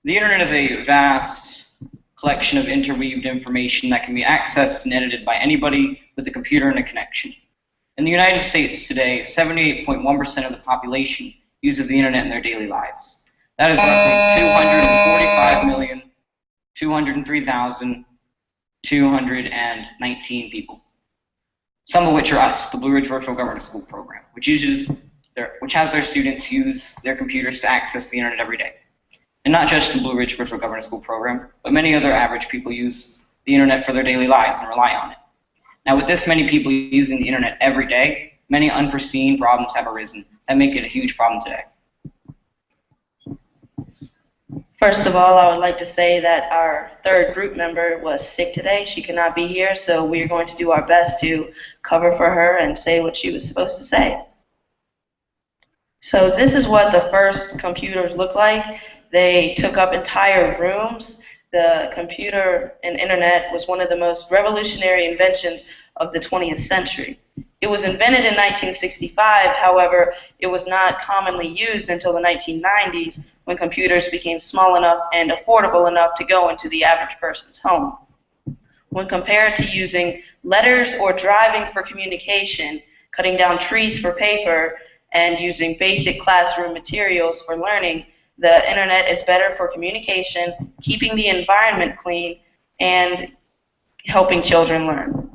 The internet is a vast collection of interweaved information that can be accessed and edited by anybody with a computer and a connection. In the United States today, 78.1% of the population uses the internet in their daily lives. That is roughly 245,203,219 people. Some of which are us, the Blue Ridge Virtual Governor School program, which has their students use their computers to access the internet every day. And not just the Blue Ridge Virtual Governor School program, but many other average people use the internet for their daily lives and rely on it. Now, with this many people using the internet every day, many unforeseen problems have arisen that make it a huge problem today. First of all, I would like to say that our third group member was sick today. She could not be here, so we are going to do our best to cover for her and say what she was supposed to say. So this is what the first computers looked like. They took up entire rooms. The computer and internet was one of the most revolutionary inventions of the 20th century. It was invented in 1965, however, it was not commonly used until the 1990s when computers became small enough and affordable enough to go into the average person's home. When compared to using letters or driving for communication, cutting down trees for paper, and using basic classroom materials for learning, the internet is better for communication, keeping the environment clean, and helping children learn.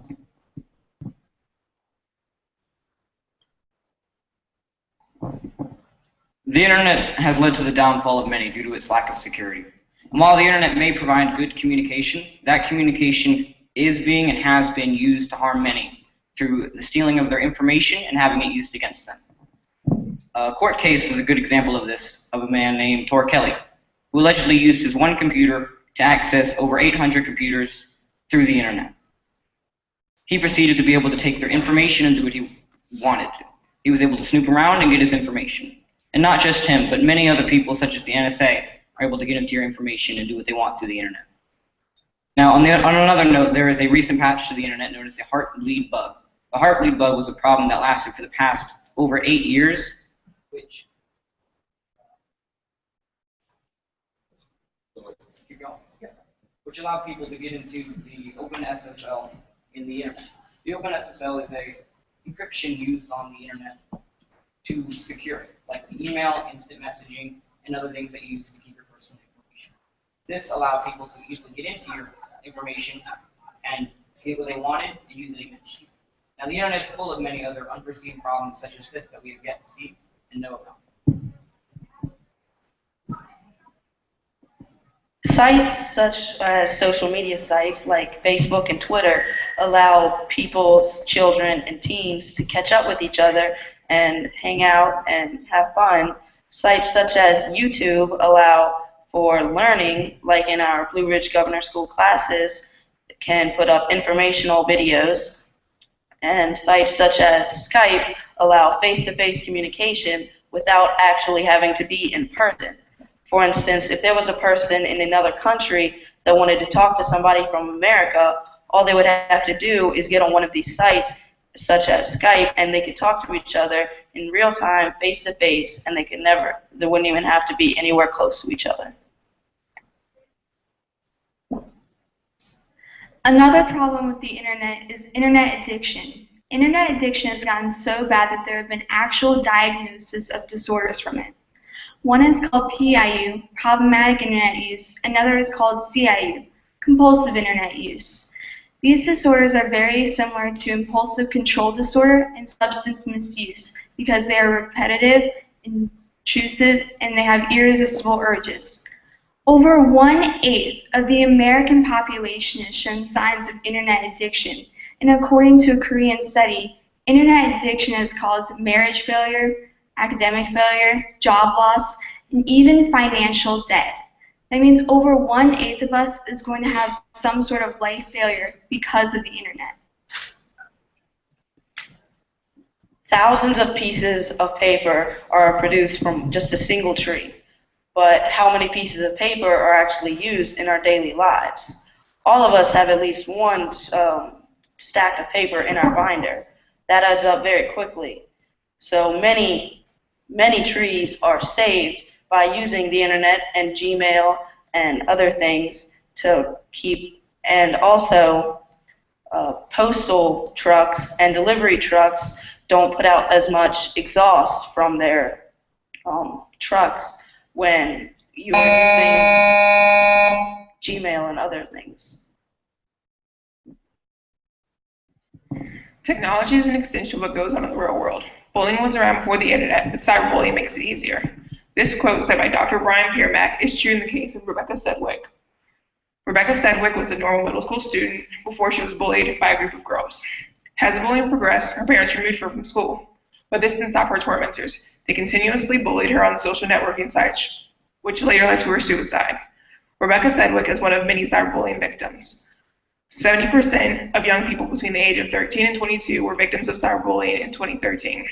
The internet has led to the downfall of many due to its lack of security. And while the internet may provide good communication, that communication is being and has been used to harm many through the stealing of their information and having it used against them. A court case is a good example of this, of a man named Tor Kelly, who allegedly used his one computer to access over 800 computers through the internet. He proceeded to be able to take their information and do what he wanted to. He was able to snoop around and get his information. And not just him, but many other people, such as the NSA, are able to get into your information and do what they want through the internet. Now, on another note, there is a recent patch to the internet known as the heartbleed bug. The heartbleed bug was a problem that lasted for the past over 8 years, which allowed people to get into the OpenSSL in the internet. The OpenSSL is a encryption used on the internet to secure it, like the email, instant messaging, and other things that you use to keep your personal information. This allowed people to easily get into your information and get what they wanted and use it against you. Now, the internet is full of many other unforeseen problems such as this that we have yet to see and know about. Sites such as social media sites like Facebook and Twitter allow people's children and teens to catch up with each other and hang out and have fun. Sites such as YouTube allow for learning, like in our Blue Ridge Governor School classes, can put up informational videos. And sites such as Skype allow face-to-face communication without actually having to be in person. For instance, if there was a person in another country that wanted to talk to somebody from America, all they would have to do is get on one of these sites, such as Skype, and they could talk to each other in real time, face to face, and they wouldn't even have to be anywhere close to each other. Another problem with the internet is internet addiction. Internet addiction has gotten so bad that there have been actual diagnoses of disorders from it. One is called PIU, problematic internet use. Another is called CIU, compulsive internet use. These disorders are very similar to impulsive control disorder and substance misuse because they are repetitive, intrusive, and they have irresistible urges. Over 1/8 of the American population has shown signs of internet addiction, and according to a Korean study, internet addiction has caused marriage failure, academic failure, job loss, and even financial debt. That means over 1/8 of us is going to have some sort of life failure because of the internet. Thousands of pieces of paper are produced from just a single tree. But how many pieces of paper are actually used in our daily lives? All of us have at least one stack of paper in our binder. That adds up very quickly. So many trees are saved by using the internet and Gmail and other things to keep, and also postal trucks and delivery trucks don't put out as much exhaust from their trucks when you are using Gmail and other things. Technology is an extension of what goes on in the real world. Bullying was around before the internet, but cyberbullying makes it easier. This quote said by Dr. Brian Piermack is true in the case of Rebecca Sedgwick. Rebecca Sedgwick was a normal middle school student before she was bullied by a group of girls. As the bullying progressed, her parents removed her from school. But this didn't stop her tormentors. They continuously bullied her on social networking sites, which later led to her suicide. Rebecca Sedgwick is one of many cyberbullying victims. 70% of young people between the age of 13 and 22 were victims of cyberbullying in 2013.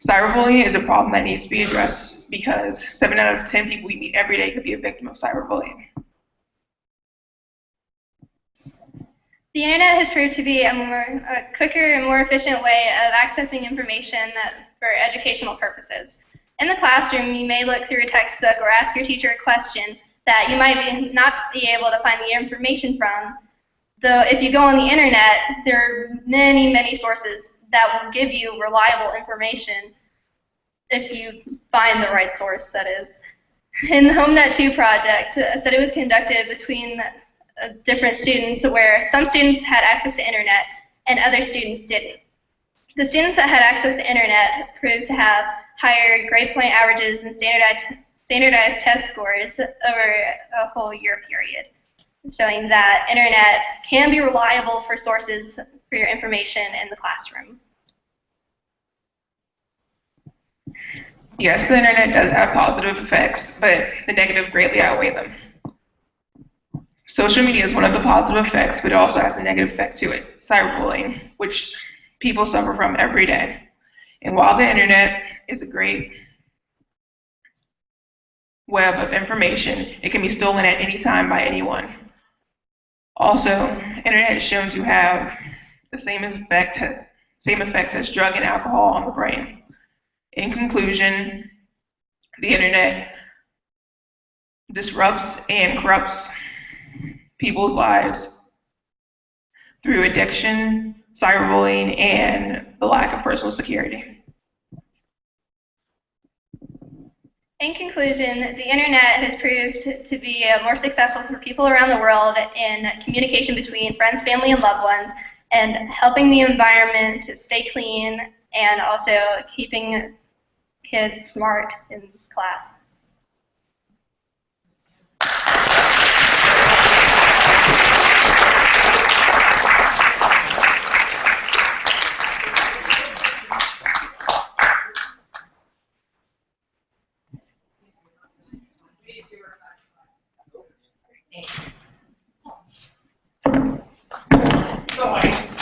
Cyberbullying is a problem that needs to be addressed because 7 out of 10 people we meet every day could be a victim of cyberbullying. The internet has proved to be a quicker and more efficient way of accessing information for educational purposes. In the classroom, you may look through a textbook or ask your teacher a question that you might not be able to find the information from. Though if you go on the internet, there are many, many sources that will give you reliable information if you find the right source, that is. In the HomeNet 2 project, a study was conducted between different students where some students had access to internet and other students didn't. The students that had access to internet proved to have higher grade point averages and standardized test scores over a whole year period, showing that internet can be reliable for sources for your information in the classroom. Yes, the internet does have positive effects, but the negative greatly outweigh them. Social media is one of the positive effects, but it also has a negative effect to it, cyberbullying, which people suffer from every day. And while the internet is a great web of information, it can be stolen at any time by anyone. Also, internet is shown to have the same effects as drug and alcohol on the brain. In conclusion, the internet disrupts and corrupts people's lives through addiction, cyberbullying, and the lack of personal security. In conclusion, the internet has proved to be more successful for people around the world in communication between friends, family, and loved ones, and helping the environment to stay clean, and also keeping kids smart in class. Nice.